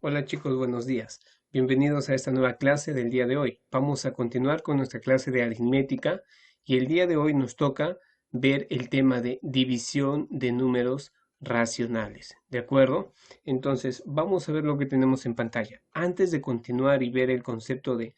Hola chicos, buenos días. Bienvenidos a esta nueva clase del día de hoy. Vamos a continuar con nuestra clase de aritmética y el día de hoy nos toca ver el tema de división de números racionales. ¿De acuerdo? Entonces, vamos a ver lo que tenemos en pantalla. Antes de continuar y ver el concepto de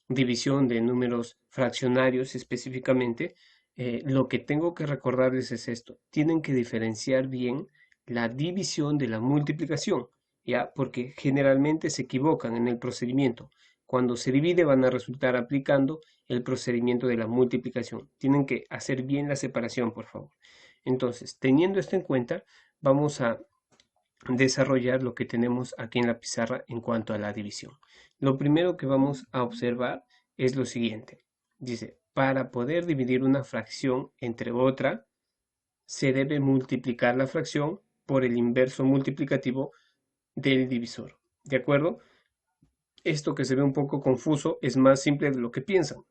división de números fraccionarios específicamente, lo que tengo que recordarles es esto. Tienen que diferenciar bien la división de la multiplicación. ¿Ya? Porque generalmente se equivocan en el procedimiento. Cuando se divide van a resultar aplicando el procedimiento de la multiplicación. Tienen que hacer bien la separación, por favor. Entonces, teniendo esto en cuenta, vamos a desarrollar lo que tenemos aquí en la pizarra en cuanto a la división. Lo primero que vamos a observar es lo siguiente. Dice, para poder dividir una fracción entre otra, se debe multiplicar la fracción por el inverso multiplicativo del divisor. ¿De acuerdo? Esto que se ve un poco confuso es más simple de lo que piensan.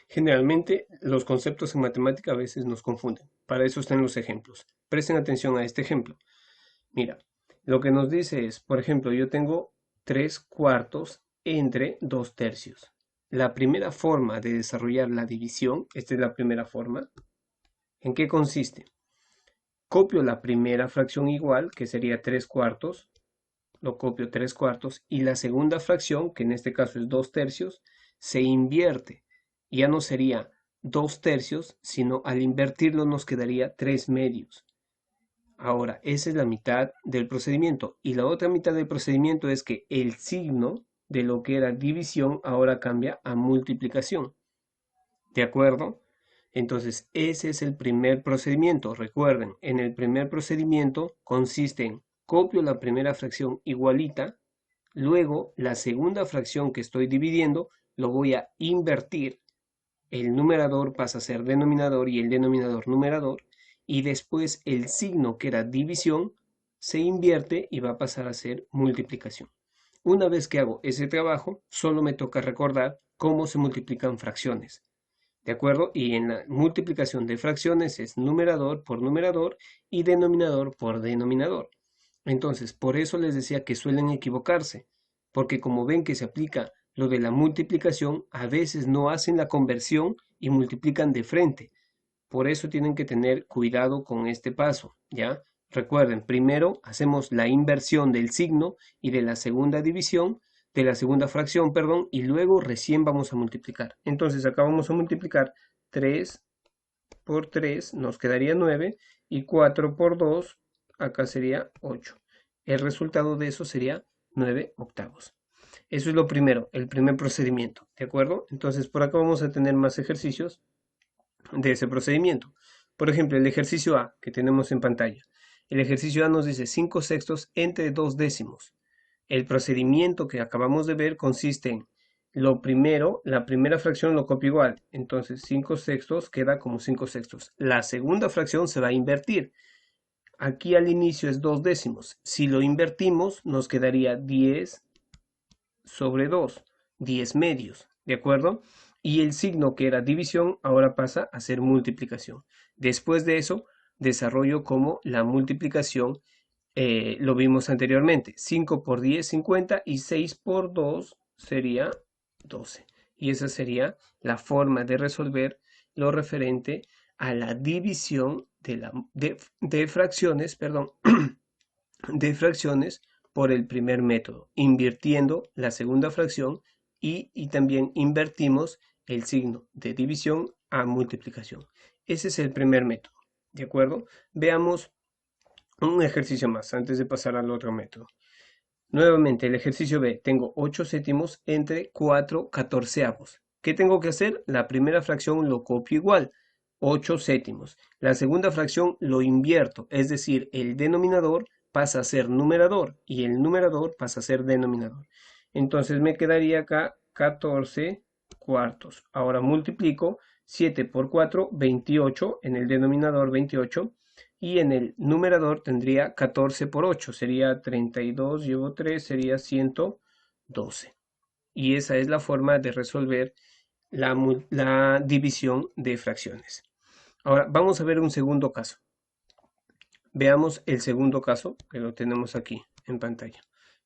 Generalmente los conceptos en matemática a veces nos confunden. Para eso están los ejemplos. Presten atención a este ejemplo. Mira, lo que nos dice es, por ejemplo, yo tengo 3 cuartos entre 2 tercios. La primera forma de desarrollar la división, esta es la primera forma, ¿en qué consiste? Copio la primera fracción igual, que sería 3 cuartos, lo copio 3 cuartos y la segunda fracción, que en este caso es 2 tercios, se invierte. Ya no sería 2 tercios, sino al invertirlo nos quedaría 3 medios. Ahora, esa es la mitad del procedimiento. Y la otra mitad del procedimiento es que el signo de lo que era división ahora cambia a multiplicación. ¿De acuerdo? Entonces, ese es el primer procedimiento. Recuerden, en el primer procedimiento consiste en copio la primera fracción igualita, luego la segunda fracción que estoy dividiendo lo voy a invertir. El numerador pasa a ser denominador y el denominador numerador, y después el signo que era división se invierte y va a pasar a ser multiplicación. Una vez que hago ese trabajo, solo me toca recordar cómo se multiplican fracciones. ¿De acuerdo? Y en la multiplicación de fracciones es numerador por numerador y denominador por denominador. Entonces, por eso les decía que suelen equivocarse, porque como ven que se aplica lo de la multiplicación, a veces no hacen la conversión y multiplican de frente. Por eso tienen que tener cuidado con este paso, ¿ya? Recuerden, primero hacemos la inversión del signo y de la segunda división, de la segunda fracción, perdón, y luego recién vamos a multiplicar. Entonces acá vamos a multiplicar 3 por 3, nos quedaría 9, y 4 por 2, acá sería 8. El resultado de eso sería 9 octavos. Eso es lo primero, el primer procedimiento, ¿de acuerdo? Entonces por acá vamos a tener más ejercicios de ese procedimiento. Por ejemplo, el ejercicio A que tenemos en pantalla. El ejercicio A nos dice 5 sextos entre 2 décimos. El procedimiento que acabamos de ver consiste en lo primero, la primera fracción lo copio igual, entonces 5 sextos queda como 5 sextos. La segunda fracción se va a invertir. Aquí al inicio es 2 décimos. Si lo invertimos, nos quedaría 10 sobre 2, 10 medios, ¿de acuerdo? Y el signo que era división ahora pasa a ser multiplicación. Después de eso, desarrollo como la multiplicación lo vimos anteriormente. 5 por 10, 50 y 6 por 2 sería 12. Y esa sería la forma de resolver lo referente a la división de fracciones, perdón, de fracciones por el primer método, invirtiendo la segunda fracción y también invertimos el signo de división a multiplicación. Ese es el primer método, ¿de acuerdo? Veamos un ejercicio más antes de pasar al otro método. Nuevamente, el ejercicio B, tengo 8 séptimos entre 4 catorceavos. ¿Qué tengo que hacer? La primera fracción lo copio igual, 8 séptimos. La segunda fracción lo invierto, es decir, el denominador pasa a ser numerador y el numerador pasa a ser denominador. Entonces me quedaría acá 14 cuartos. Ahora multiplico 7 por 4, 28, en el denominador 28, y en el numerador tendría 14 por 8, sería 32, llevo 3, sería 112. Y esa es la forma de resolver la división de fracciones. Ahora vamos a ver un segundo caso. Veamos el segundo caso, que lo tenemos aquí en pantalla.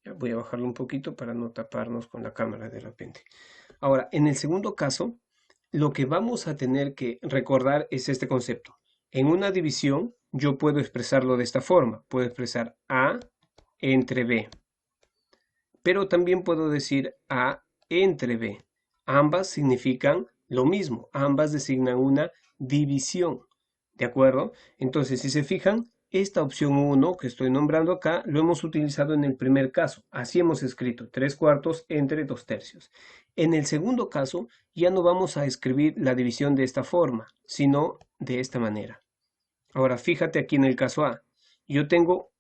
Ya voy a bajarlo un poquito para no taparnos con la cámara de repente. Ahora, en el segundo caso, lo que vamos a tener que recordar es este concepto. En una división, yo puedo expresarlo de esta forma. Puedo expresar A entre B. Pero también puedo decir A entre B. Ambas significan lo mismo. Ambas designan una división. ¿De acuerdo? Entonces, si se fijan, esta opción 1 que estoy nombrando acá, lo hemos utilizado en el primer caso. Así hemos escrito 3/4 entre 2/3. En el segundo caso, ya no vamos a escribir la división de esta forma, sino de esta manera. Ahora, fíjate aquí en el caso A. Yo tengo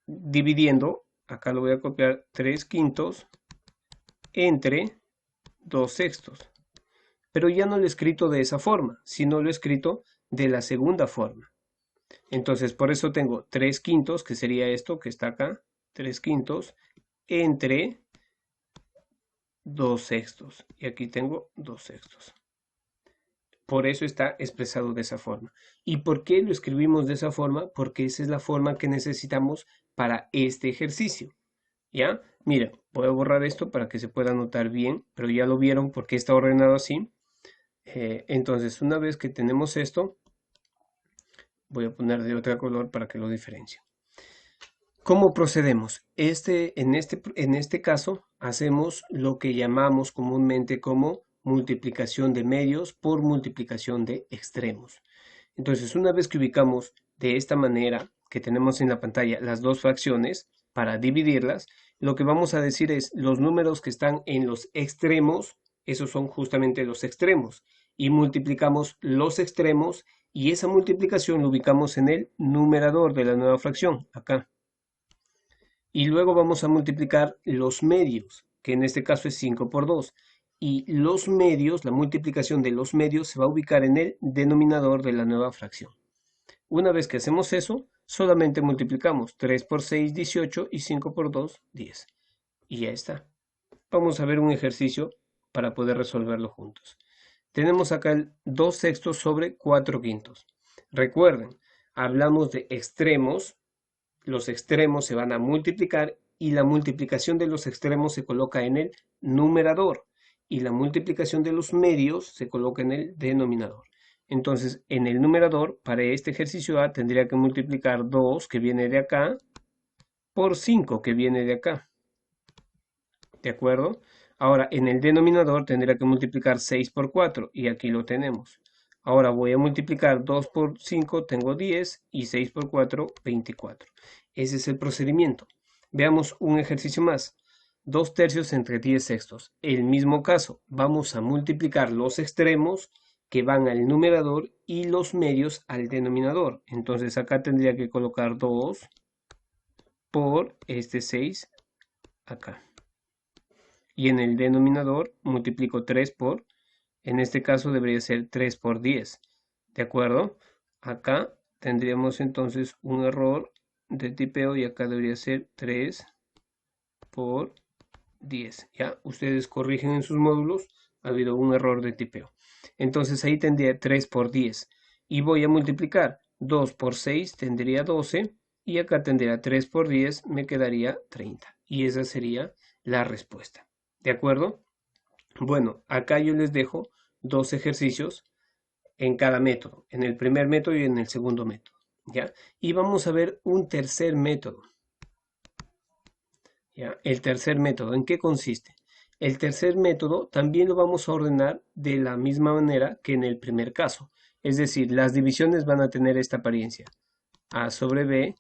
dividiendo, acá lo voy a copiar, 3/5 entre 2/6. Pero ya no lo he escrito de esa forma, sino lo he escrito de la segunda forma. Entonces, por eso tengo 3/5, que sería esto que está acá, 3/5 entre 2/6. Y aquí tengo 2/6. Por eso está expresado de esa forma. ¿Y por qué lo escribimos de esa forma? Porque esa es la forma que necesitamos para este ejercicio. ¿Ya? Mira, voy a borrar esto para que se pueda notar bien, pero ya lo vieron porque está ordenado así. Entonces, una vez que tenemos esto, voy a poner de otro color para que lo diferencie. ¿Cómo procedemos? En este caso, hacemos lo que llamamos comúnmente como multiplicación de medios por multiplicación de extremos. Entonces, una vez que ubicamos de esta manera que tenemos en la pantalla las dos fracciones, para dividirlas, lo que vamos a decir es los números que están en los extremos, esos son justamente los extremos, y multiplicamos los extremos y esa multiplicación lo ubicamos en el numerador de la nueva fracción, acá. Y luego vamos a multiplicar los medios, que en este caso es 5 por 2. Y los medios, la multiplicación de los medios se va a ubicar en el denominador de la nueva fracción. Una vez que hacemos eso, solamente multiplicamos 3 por 6, 18 y 5 por 2, 10. Y ya está. Vamos a ver un ejercicio para poder resolverlo juntos. Tenemos acá el 2/6 sobre 4/5. Recuerden, hablamos de extremos. Los extremos se van a multiplicar y la multiplicación de los extremos se coloca en el numerador y la multiplicación de los medios se coloca en el denominador. Entonces, en el numerador, para este ejercicio A, tendría que multiplicar 2, que viene de acá, por 5, que viene de acá. ¿De acuerdo? Ahora, en el denominador tendría que multiplicar 6 por 4, y aquí lo tenemos. Ahora voy a multiplicar 2 por 5, tengo 10, y 6 por 4, 24. Ese es el procedimiento. Veamos un ejercicio más. 2/3 entre 10/6. El mismo caso, vamos a multiplicar los extremos que van al numerador y los medios al denominador. Entonces acá tendría que colocar 2 por este 6 acá. Y en el denominador multiplico 3 por, en este caso debería ser 3 por 10. ¿De acuerdo? Acá tendríamos entonces un error de tipeo y acá debería ser 3 por 10. Ya, ustedes corrigen en sus módulos, ha habido un error de tipeo. Entonces ahí tendría 3 por 10. Y voy a multiplicar 2 por 6, tendría 12. Y acá tendría 3 por 10, me quedaría 30. Y esa sería la respuesta. ¿De acuerdo? Bueno, acá yo les dejo dos ejercicios en cada método, en el primer método y en el segundo método, ¿ya? Y vamos a ver un tercer método, ¿ya? El tercer método, ¿en qué consiste? El tercer método también lo vamos a ordenar de la misma manera que en el primer caso, es decir, las divisiones van a tener esta apariencia, A sobre B,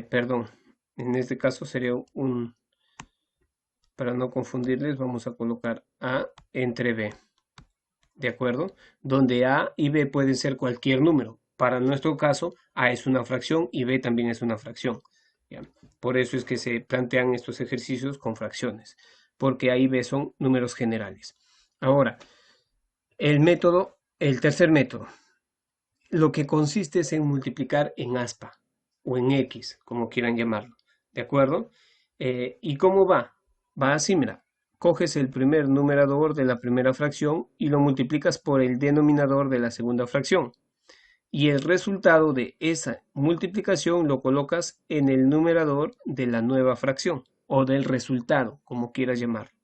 perdón, en este caso sería para no confundirles, vamos a colocar A entre B. ¿De acuerdo? Donde A y B pueden ser cualquier número. Para nuestro caso, A es una fracción y B también es una fracción. ¿Ya? Por eso es que se plantean estos ejercicios con fracciones, porque A y B son números generales. Ahora, el tercer método, lo que consiste es en multiplicar en aspa o en X, como quieran llamarlo. ¿De acuerdo? ¿Y cómo va? Va así, mira. Coges el primer numerador de la primera fracción y lo multiplicas por el denominador de la segunda fracción. y el resultado de esa multiplicación lo colocas en el numerador de la nueva fracción o del resultado, como quieras llamarlo.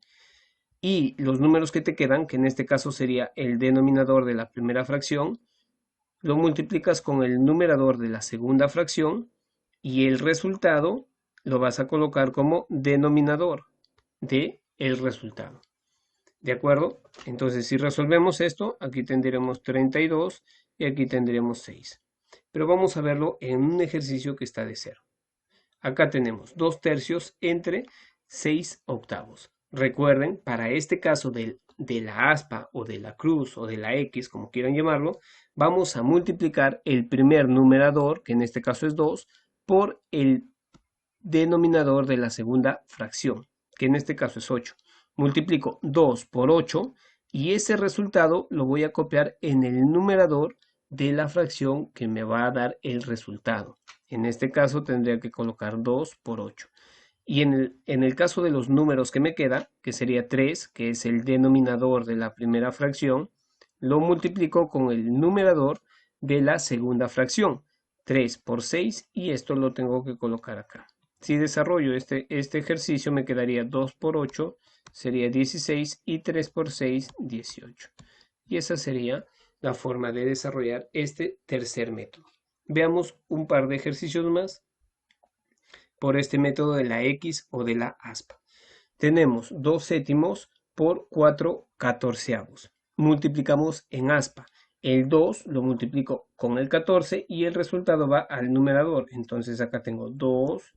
Y los números que te quedan, que en este caso sería el denominador de la primera fracción, lo multiplicas con el numerador de la segunda fracción y el resultado lo vas a colocar como denominador de el resultado. ¿De acuerdo? Entonces, si resolvemos esto, aquí tendremos 32 y aquí tendremos 6. Pero vamos a verlo en un ejercicio que está de 0. Acá tenemos 2 tercios entre 6 octavos. Recuerden, para este caso de la aspa o de la cruz o de la X, como quieran llamarlo, vamos a multiplicar el primer numerador, que en este caso es 2, por el denominador de la segunda fracción, que en este caso es 8. Multiplico 2 por 8 y ese resultado lo voy a copiar en el numerador de la fracción que me va a dar el resultado. En este caso tendría que colocar 2 por 8. Y en el caso de los números que me queda, que sería 3, que es el denominador de la primera fracción, lo multiplico con el numerador de la segunda fracción. 3 por 6 y esto lo tengo que colocar acá. Si desarrollo este ejercicio me quedaría 2 por 8 sería 16 y 3 por 6 18. Y esa sería la forma de desarrollar este tercer método. Veamos un par de ejercicios más por este método de la X o de la aspa. Tenemos 2 séptimos por 4 catorceavos. Multiplicamos en aspa. El 2 lo multiplico con el 14 y el resultado va al numerador. Entonces acá tengo 2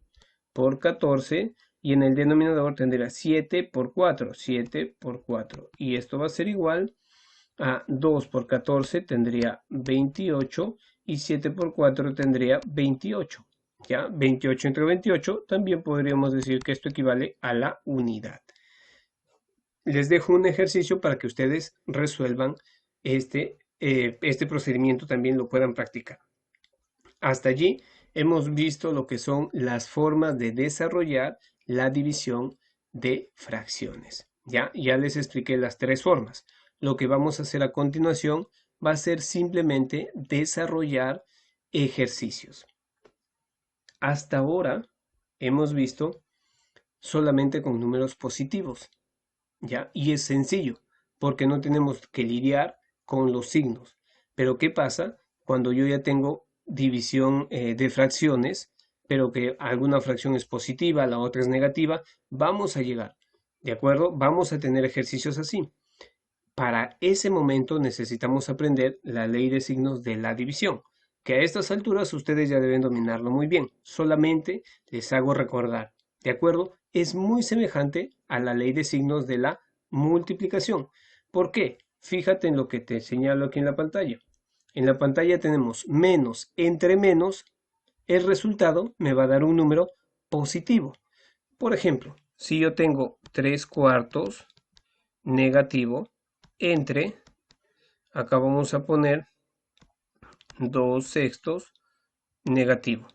por 14 y en el denominador tendrá 7 por 4, 7 por 4. Y esto va a ser igual a 2 por 14 tendría 28 y 7 por 4 tendría 28. ¿Ya? 28 entre 28 también podríamos decir que esto equivale a la unidad. Les dejo un ejercicio para que ustedes resuelvan este procedimiento, también lo puedan practicar. Hasta allí hemos visto lo que son las formas de desarrollar la división de fracciones. Ya les expliqué las 3 formas. Lo que vamos a hacer a continuación va a ser simplemente desarrollar ejercicios. Hasta ahora hemos visto solamente con números positivos, ¿ya? Y es sencillo, porque no tenemos que lidiar con los signos. Pero ¿qué pasa cuando yo ya tengo división de fracciones, pero que alguna fracción es positiva, la otra es negativa? Vamos a llegar, ¿de acuerdo? Vamos a tener ejercicios así. Para ese momento necesitamos aprender la ley de signos de la división, que a estas alturas ustedes ya deben dominarlo muy bien. Solamente les hago recordar, ¿de acuerdo? Es muy semejante a la ley de signos de la multiplicación. ¿Por qué? Fíjate en lo que te señalo aquí en la pantalla. En la pantalla tenemos menos entre menos, el resultado me va a dar un número positivo. Por ejemplo, si yo tengo 3 cuartos negativo entre, acá vamos a poner 2 sextos negativo.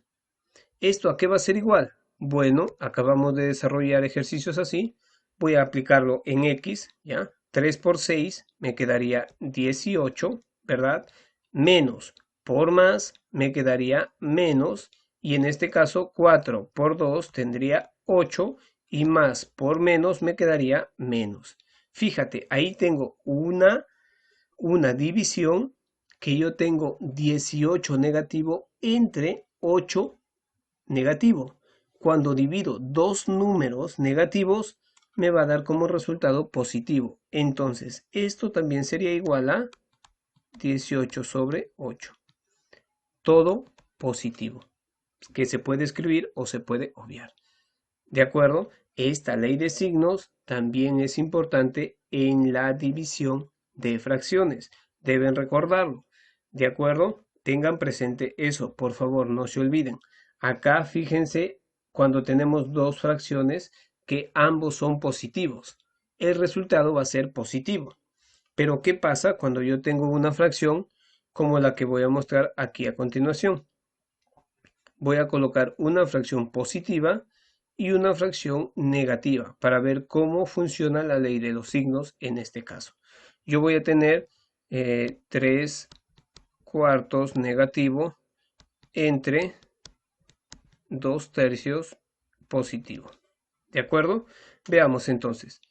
¿Esto a qué va a ser igual? Bueno, acabamos de desarrollar ejercicios así. Voy a aplicarlo en X, ¿ya? 3 por 6 me quedaría 18, ¿verdad? Menos por más me quedaría menos. Y en este caso 4 por 2 tendría 8 y más por menos me quedaría menos. Fíjate, ahí tengo una división que yo tengo 18 negativo entre 8 negativo. Cuando divido dos números negativos, me va a dar como resultado positivo. Entonces, esto también sería igual a 18 sobre 8. Todo positivo, que se puede escribir o se puede obviar. ¿De acuerdo? Esta ley de signos también es importante en la división de fracciones. Deben recordarlo. ¿De acuerdo? Tengan presente eso, por favor, no se olviden. Acá fíjense cuando tenemos dos fracciones que ambos son positivos. El resultado va a ser positivo. Pero ¿qué pasa cuando yo tengo una fracción como la que voy a mostrar aquí a continuación? Voy a colocar una fracción positiva y una fracción negativa para ver cómo funciona la ley de los signos en este caso. Yo voy a tener 3 cuartos negativo entre 2/3 positivo. ¿De acuerdo? Veamos entonces.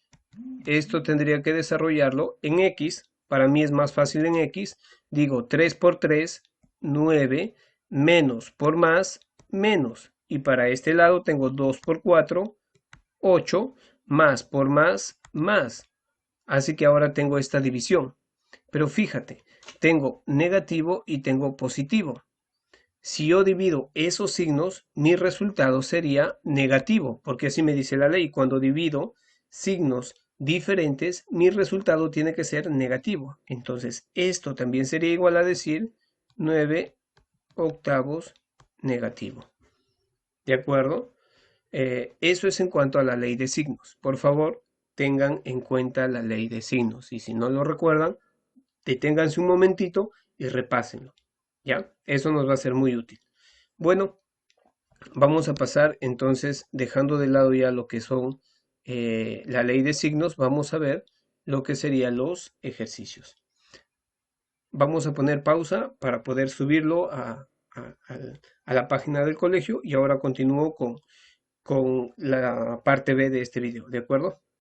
Esto tendría que desarrollarlo en X. Para mí es más fácil en X. Digo 3 por 3, 9, menos por más, menos. Y para este lado tengo 2 por 4, 8, más por más, más. Así que ahora tengo esta división. Pero fíjate, tengo negativo y tengo positivo. Si yo divido esos signos, mi resultado sería negativo, porque así me dice la ley. Cuando divido signos diferentes, mi resultado tiene que ser negativo. Entonces, esto también sería igual a decir 9/8 negativo. ¿De acuerdo? Eso es en cuanto a la ley de signos. Por favor, tengan en cuenta la ley de signos. Y si no lo recuerdan, deténganse un momentito y repásenlo. ¿Ya? Eso nos va a ser muy útil. Bueno, vamos a pasar entonces, dejando de lado ya lo que son la ley de signos, vamos a ver lo que serían los ejercicios. Vamos a poner pausa para poder subirlo a la página del colegio y ahora continúo con la parte B de este video, ¿de acuerdo?